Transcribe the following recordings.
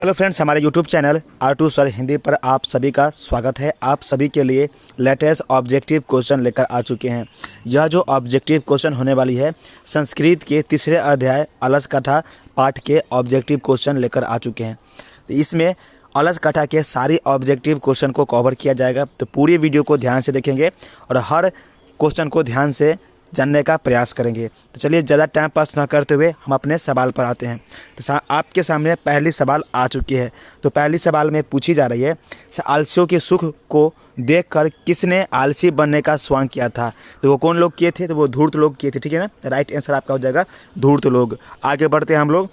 Hello friends, हमारे YouTube channel R2 sir Hindi पर आप सभी का स्वागत है। आप सभी के लिए लेटेस्ट ऑब्जेक्टिव क्वेश्चन लेकर आ चुके हैं। यह जो ऑब्जेक्टिव क्वेश्चन होने वाली है, संस्कृत के तीसरे अध्याय अलस कथा पाठ के ऑब्जेक्टिव क्वेश्चन लेकर आ चुके हैं। तो इसमें अलस कथा के सारी ऑब्जेक्टिव क्वेश्चन को कवर किया जाएगा। तो पूरी वीडियो को ध्यान से देखेंगे और हर क्वेश्चन को ध्यान से जानने का प्रयास करेंगे। तो चलिए ज़्यादा टाइम पास न करते हुए हम अपने सवाल पर आते हैं। तो आपके सामने पहली सवाल आ चुकी है। तो पहली सवाल में पूछी जा रही है, आलसियों के सुख को देखकर किसने आलसी बनने का स्वांग किया था? तो वो कौन लोग किए थे? तो वो धूर्त लोग किए थे। ठीक है ना, राइट आंसर आपका हो जाएगा धूर्त लोग। आगे बढ़ते हैं हम लोग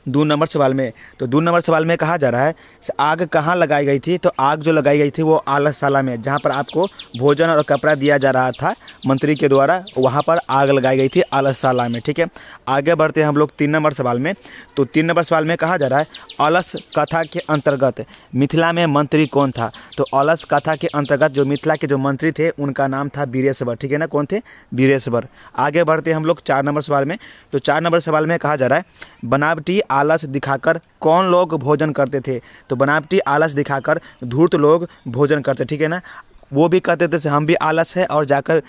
2 नंबर सवाल में। तो 2 नंबर सवाल में कहा जा रहा है, आग कहाँ लगाई गई थी? तो आग जो लगाई गई थी वो आलसशाला में, जहाँ पर आपको भोजन और कपड़ा दिया जा रहा था मंत्री के द्वारा, वहाँ पर आग लगाई गई थी आलसशाला में। ठीक है, आगे बढ़ते हैं हम लोग 3 नंबर सवाल में। तो 3 नंबर सवाल में कहा जा रहा है, अलस कथा के अंतर्गत मिथिला में मंत्री कौन था? तो अलस कथा के अंतर्गत जो मिथिला के जो मंत्री थे उनका नाम था वीरेश्वर। ठीक है ना, कौन थे? वीरेश्वर। आगे बढ़ते हैं हम लोग 4 नंबर सवाल में। तो 4 नंबर सवाल में कहा जा रहा है, बनावटी आलस दिखाकर कौन लोग भोजन करते थे? तो बनावटी आलस दिखाकर धूर्त लोग भोजन करते। ठीक है ना, वो भी कहते थे हम भी आलस है और जाकर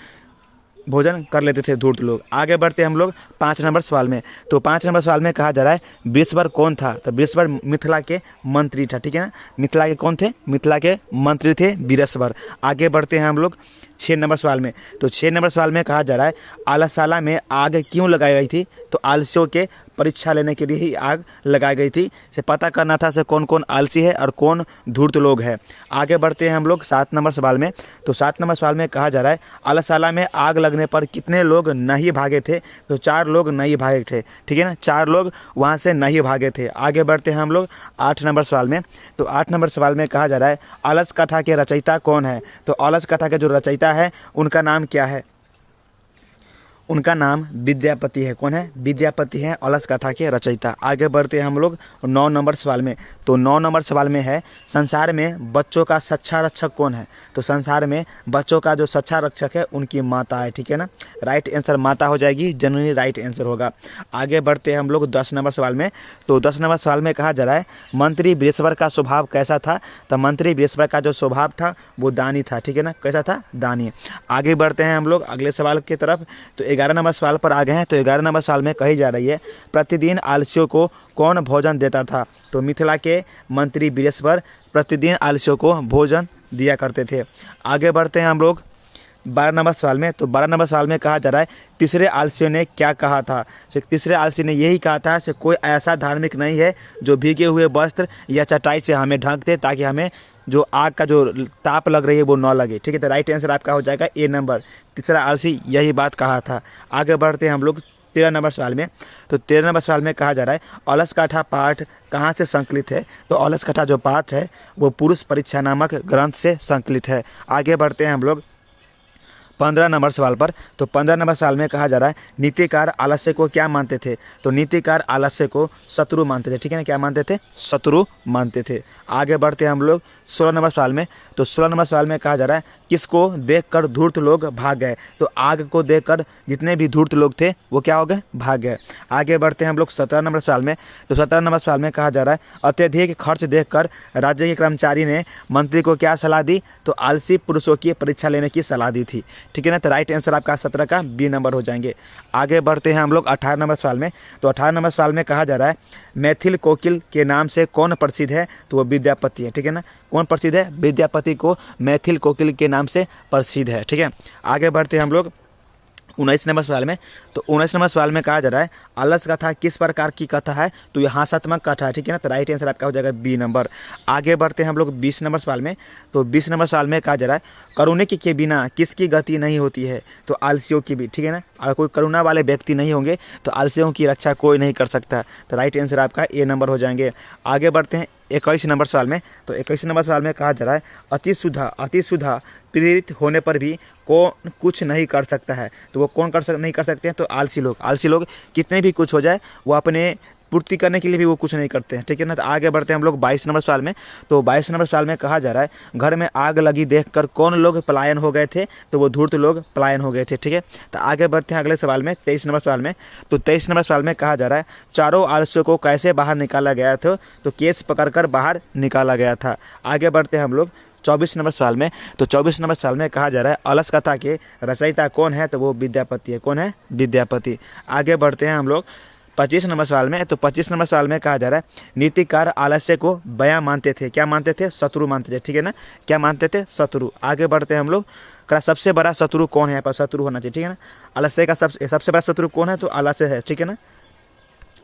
भोजन कर लेते थे धूर्त लोग। आगे बढ़ते हैं हम लोग 5 नंबर सवाल में। तो 5 नंबर सवाल में कहा जा रहा है, वीरेश्वर कौन था? तो वीरेश्वर मिथिला के मंत्री था। ठीक है ना, मिथिला के कौन थे? मिथिला के मंत्री थे वीरेश्वर। आगे बढ़ते हैं हम लोग 6 नंबर सवाल में। तो 6 नंबर सवाल में कहा जा रहा है, आलसशाला में आग क्यों लगाई गई थी? तो आलसियों के परीक्षा लेने के लिए ही आग लगाई गई थी। से पता करना था से कौन कौन आलसी है और कौन धूर्त लोग हैं। आगे बढ़ते हैं हम लोग 7 नंबर सवाल में। तो 7 नंबर सवाल में कहा जा रहा है, आलसशाला में आग लगने पर कितने लोग नहीं भागे थे? तो 4 लोग नहीं भागे थे। ठीक है ना, 4 लोग वहाँ से नहीं भागे थे। आगे बढ़ते हैं हम लोग 8 नंबर सवाल में। तो 8 नंबर सवाल में कहा जा रहा है, अलस कथा के रचयिता कौन है? तो अलस कथा के जो रचयिता है उनका नाम क्या है? उनका नाम विद्यापति है। कौन है? विद्यापति हैं अलस कथा के रचयिता। आगे बढ़ते हैं हम लोग 9 नंबर सवाल में। तो 9 नंबर सवाल में है, संसार में बच्चों का सच्चा रक्षक कौन है? तो संसार में बच्चों का जो सच्चा रक्षक है उनकी माता है। ठीक है ना, राइट आंसर माता हो जाएगी, जननी राइट आंसर होगा। आगे बढ़ते हैं हम लोग 10 नंबर सवाल में। तो 10 नंबर सवाल में कहा जा रहा है, मंत्री वीरेश्वर का स्वभाव कैसा था? तो मंत्री वीरेश्वर का जो स्वभाव था वो दानी था। ठीक है ना, कैसा था? दानी। आगे बढ़ते हैं हम लोग अगले सवाल की तरफ। तो 11 नंबर सवाल पर आ गए हैं। तो 11 नंबर सवाल में कही जा रही है, प्रतिदिन आलसियों को कौन भोजन देता था? तो मिथिला के मंत्री वीरेश्वर प्रतिदिन आलसियों को भोजन दिया करते थे। आगे बढ़ते हैं हम लोग 12 नंबर सवाल में। तो 12 नंबर सवाल में कहा जा रहा है, तीसरे आलसियों ने क्या कहा था? तीसरे आलसी ने यही कहा था कि कोई ऐसा धार्मिक नहीं है जो भीगे हुए वस्त्र या चटाई से हमें ढक दे ताकि हमें जो आग का जो ताप लग रही है वो न लगे। ठीक है, तो राइट आंसर आपका हो जाएगा ए नंबर। तीसरा आलसी यही बात कहा था। आगे बढ़ते हैं हम लोग 13 नंबर सवाल में। तो 13 नंबर सवाल में कहा जा रहा है, अलस कथा पाठ कहाँ से संकलित है? तो अलस कथा जो पाठ है वो पुरुष परीक्षा नामक ग्रंथ से संकलित है। आगे बढ़ते हैं हम लोग 15 नंबर सवाल पर। तो 15 नंबर सवाल में कहा जा रहा है, नीतिकार आलस्य को क्या मानते थे? तो नीतिकार आलस्य को शत्रु मानते थे। ठीक है ना, क्या मानते थे? शत्रु मानते थे। आगे बढ़ते हैं हम लोग 16 नंबर सवाल में। तो 16 नंबर सवाल में कहा जा रहा है, किसको देखकर धूर्त लोग भाग गए? तो आग को देखकर जितने भी धूर्त लोग थे वो क्या हो गए? भाग गए। आगे बढ़ते हैं हम लोग 17 नंबर सवाल में। तो 17 नंबर सवाल में कहा जा रहा है, अत्यधिक खर्च देखकर राज्य के कर्मचारी ने मंत्री को क्या सलाह दी? तो आलसी पुरुषों की परीक्षा लेने की सलाह दी थी। ठीक है ना, तो राइट आंसर आपका 17 का बी नंबर हो जाएंगे। आगे बढ़ते हैं हम लोग 18 नंबर सवाल में। तो 18 नंबर सवाल में कहा जा रहा है, मैथिल कोकिल के नाम से कौन प्रसिद्ध है? तो वो विद्यापति है। ठीक है ना, कौन प्रसिद्ध है? विद्यापति को मैथिल कोकिल के नाम से प्रसिद्ध है। ठीक है, आगे बढ़ते हैं हम लोग 19 नंबर सवाल में। तो 19 नंबर सवाल में कहा जा रहा है, अलस कथा किस प्रकार की कथा है? तो ये हास्यात्मक कथा है। ठीक है ना, तो राइट आंसर आपका हो जाएगा बी नंबर। आगे बढ़ते हैं हम लोग 20 नंबर सवाल में। तो 20 नंबर सवाल में कहा जा रहा है, करुणे के बिना किसकी गति नहीं होती है? तो आलसियों की भी। ठीक है ना, अगर कोई करुणा वाले व्यक्ति नहीं होंगे तो आलसियों की रक्षा कोई नहीं कर सकता। तो राइट आंसर आपका ए नंबर हो जाएंगे। आगे बढ़ते हैं 21 नंबर सवाल में। तो 21 नंबर सवाल में कहा जा रहा है, अति सुधा प्रेरित होने पर भी कौन कुछ नहीं कर सकता है? तो वो कौन नहीं कर सकते हैं? तो आलसी लोग। आलसी लोग कितने भी कुछ हो जाए वो अपने पूर्ति करने के लिए भी वो कुछ नहीं करते हैं, ठीक है ना। तो आगे बढ़ते हैं हम लोग 22 नंबर सवाल में। तो 22 नंबर सवाल में कहा जा रहा है, घर में आग लगी देखकर कौन लोग पलायन हो गए थे? तो वो धूर्त लोग पलायन हो गए थे, ठीक है। तो आगे बढ़ते हैं अगले सवाल में 23 नंबर सवाल में। तो 23 नंबर सवाल में कहा जा रहा है, चारों आलस्यों को कैसे बाहर निकाला गया था? तो केस पकड़कर बाहर निकाला गया था। आगे बढ़ते हैं हम लोग 24 नंबर सवाल में। तो 24 नंबर सवाल में कहा जा रहा है, अलस कथा के रचयिता कौन है? तो वो विद्यापति है। कौन है? विद्यापति। आगे बढ़ते हैं हम लोग 25 नंबर सवाल में। तो 25 नंबर सवाल में कहा जा रहा है, नीतिकार आलस्य को बयां मानते थे। क्या मानते थे? शत्रु मानते थे, ठीक है ना। क्या मानते थे? शत्रु। आगे बढ़ते हैं हम लोग, सबसे बड़ा शत्रु कौन है? यहाँ पर शत्रु होना चाहिए, ठीक है ना। आलस्य का सबसे बड़ा शत्रु कौन है? तो आलस्य है, ठीक है ना।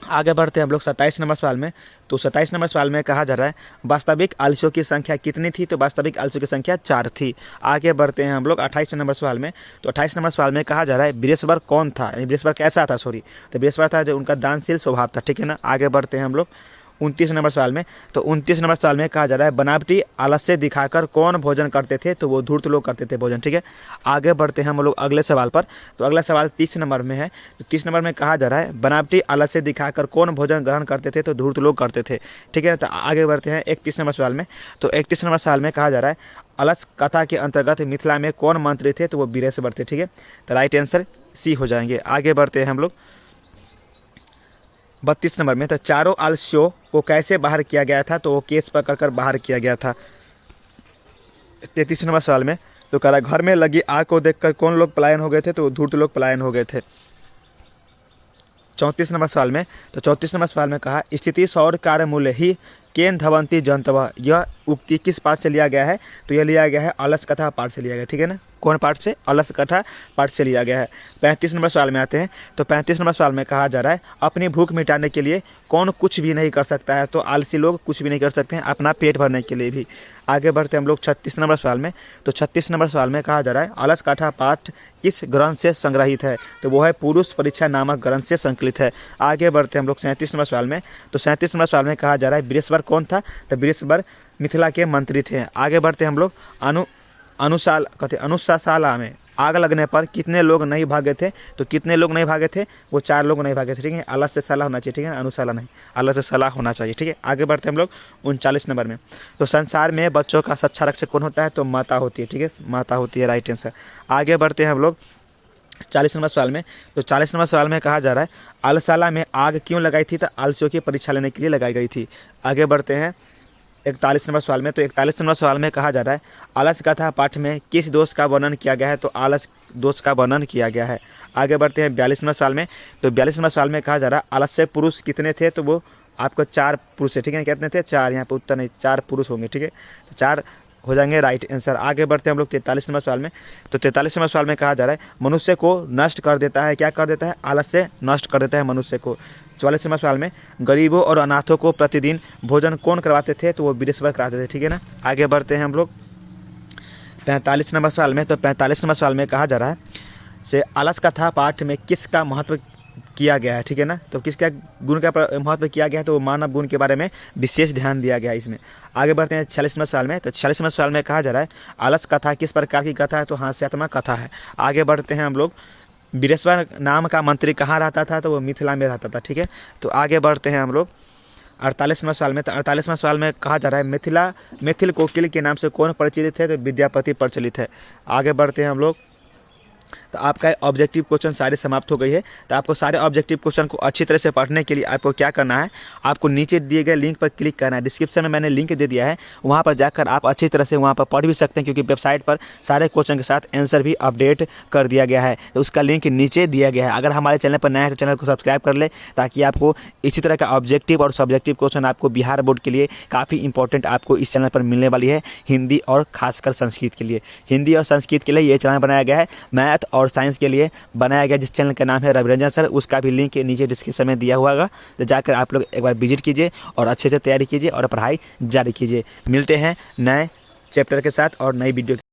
आगे बढ़ते हैं हम लोग 27 नंबर सवाल में। तो 27 नंबर सवाल में कहा जा रहा है, वास्तविक आलस्यों की संख्या कितनी थी? तो वास्तविक आलस्यों की संख्या 4 थी। आगे बढ़ते हैं हम लोग 28 नंबर सवाल में। तो 28 नंबर सवाल में कहा जा रहा है, बृहस्पति कौन था? बृहस्पति कैसा था? तो बृहस्पति था जो उनका दानशील स्वभाव था, ठीक है ना। आगे बढ़ते हैं हम लोग 29 नंबर सवाल में। तो 29 नंबर सवाल में कहा जा रहा है, बनावटी आलस्य दिखाकर कौन भोजन करते थे? तो वो धूर्त लोग करते थे भोजन, ठीक है। आगे बढ़ते हैं हम लोग अगले सवाल पर। तो अगला सवाल 30 नंबर में है। तो 30 नंबर में कहा जा रहा है, बनावटी आलस्य दिखाकर कौन भोजन ग्रहण करते थे? तो धूर्त लोग करते थे, ठीक है। तो आगे बढ़ते हैं 31 नंबर सवाल में। तो 31 नंबर सवाल में कहा जा रहा है, अलस कथा के अंतर्गत मिथिला में कौन मंत्री थे? तो वो बृहस्पति थे, ठीक है। तो राइट आंसर सी हो जाएंगे। आगे बढ़ते हैं हम लोग 32 नंबर में। तो चारों आलस्यों को कैसे बाहर किया गया था? तो वो केस पकड़कर बाहर किया गया था। 33 नंबर सवाल में तो कह रहा, घर में लगी आग को देखकर कौन लोग पलायन हो गए थे? तो वो धूर्त लोग पलायन हो गए थे। 34 नंबर सवाल में। तो 34 नंबर सवाल में कहा, स्थिति सौर कार्य मूल्य ही केन धवंती जंतव। यह उक्ति किस पाठ से लिया गया है? तो यह लिया गया है अलस कथा पाठ से लिया गया, ठीक है ना। कौन पाठ से? अलस कथा पाठ से लिया गया है। 35 नंबर सवाल में आते हैं। तो 35 नंबर सवाल में कहा जा रहा है, अपनी भूख मिटाने के लिए कौन कुछ भी नहीं कर सकता है? तो आलसी लोग कुछ भी नहीं कर सकते हैं अपना पेट भरने के लिए भी। आगे बढ़ते हैं हम लोग 36 नंबर सवाल में। तो 36 नंबर सवाल में कहा जा रहा है, अलस कथा पाठ किस ग्रंथ से संग्रहित है? तो वो है पुरुष परीक्षा नामक ग्रंथ से संकलित है। आगे बढ़ते हैं हम लोग 37 नंबर सवाल में। तो 37 नंबर सवाल में कहा जा रहा है, बृहस्पति कौन था? तो बृहस्पति मिथिला के मंत्री थे। आगे बढ़ते हैं हम लोग अनुशाला में आग लगने पर कितने लोग नहीं भागे थे? तो कितने लोग नहीं भागे थे? वो 4 लोग नहीं भागे थे, ठीक है। अलस से साला होना चाहिए, ठीक है। अनुशाला नहीं, अलस से साला होना चाहिए, ठीक है। आगे बढ़ते हैं हम लोग 39 नंबर में। तो संसार में बच्चों का सच्चा रक्षक कौन होता है? तो माता होती है, ठीक है। माता होती है, राइट आंसर। आगे बढ़ते हैं हम लोग 40 नंबर सवाल में। तो 40 नंबर सवाल में कहा जा रहा है, अलशाला में आग क्यों लगाई थी? तो आलस्यों की परीक्षा लेने के लिए लगाई गई थी। आगे बढ़ते हैं 41 नंबर सवाल में। तो 41 नंबर सवाल में कहा जा रहा है, आलस कथा पाठ में किस दोष का वर्णन किया गया है? तो आलस दोष का वर्णन किया गया है। आगे बढ़ते हैं 42 नंबर सवाल में। तो 42 नंबर सवाल में कहा जा रहा है, आलस्य पुरुष कितने थे? तो वो आपको 4 पुरुष है, ठीक है। कितने थे? 4। यहाँ पर उत्तर नहीं, 4 पुरुष होंगे, ठीक है। तो 4 हो जाएंगे, राइट आंसर। आगे बढ़ते हैं हम लोग 43 नंबर सवाल में। तो 43 नंबर सवाल में कहा जा रहा है, मनुष्य को नष्ट कर देता है। क्या कर देता है? आलस्य नष्ट कर देता है मनुष्य को। 44 नंबर सवाल में, गरीबों और अनाथों को प्रतिदिन भोजन कौन करवाते थे? तो वो बृहस्पति कराते थे, ठीक है ना। आगे बढ़ते हैं हम लोग 45 नंबर सवाल में। तो 45 नंबर सवाल में कहा जा रहा है, से अलस कथा पाठ में किसका महत्व किया गया है, ठीक है ना। तो किसका गुण का महत्व किया गया है? तो वो मानव गुण के बारे में विशेष ध्यान दिया गया है इसमें। आगे बढ़ते हैं 46 नंबर सवाल में। तो 46 नंबर सवाल में कहा जा रहा है, अलस कथा किस प्रकार की कथा है? तो हास्यात्मक कथा है। आगे बढ़ते हैं हम लोग, बृहस्पति नाम का मंत्री कहाँ रहता था? तो वो मिथिला में रहता था, ठीक है। तो आगे बढ़ते हैं हम लोग 48वें सवाल में। तो 48वें सवाल में कहा जा रहा है, मिथिल कोकिल के नाम से कौन परिचित है? तो विद्यापति प्रचलित है। आगे बढ़ते हैं हम लोग, तो आपका ऑब्जेक्टिव क्वेश्चन सारे समाप्त हो गई है। तो आपको सारे ऑब्जेक्टिव क्वेश्चन को अच्छी तरह से पढ़ने के लिए आपको क्या करना है? आपको नीचे दिए गए लिंक पर क्लिक करना है। डिस्क्रिप्शन में मैंने लिंक दे दिया है, वहाँ पर जाकर आप अच्छी तरह से वहाँ पर पढ़ भी सकते हैं, क्योंकि वेबसाइट पर सारे क्वेश्चन के साथ आंसर भी अपडेट कर दिया गया है। तो उसका लिंक नीचे दिया गया है। अगर हमारे चैनल पर नया है तो चैनल को सब्सक्राइब कर ले, ताकि आपको इसी तरह का ऑब्जेक्टिव और सब्जेक्टिव क्वेश्चन आपको बिहार बोर्ड के लिए काफ़ी इंपॉर्टेंट आपको इस चैनल पर मिलने वाली है, हिंदी और खासकर संस्कृत के लिए। हिंदी और संस्कृत के लिए ये चैनल बनाया गया है। मैथ और साइंस के लिए बनाया गया जिस चैनल का नाम है रविरंजन सर, उसका भी लिंक नीचे डिस्क्रिप्शन में दिया हुआ होगा। तो जाकर आप लोग एक बार विजिट कीजिए और अच्छे से तैयारी कीजिए और पढ़ाई जारी कीजिए। मिलते हैं नए चैप्टर के साथ और नई वीडियो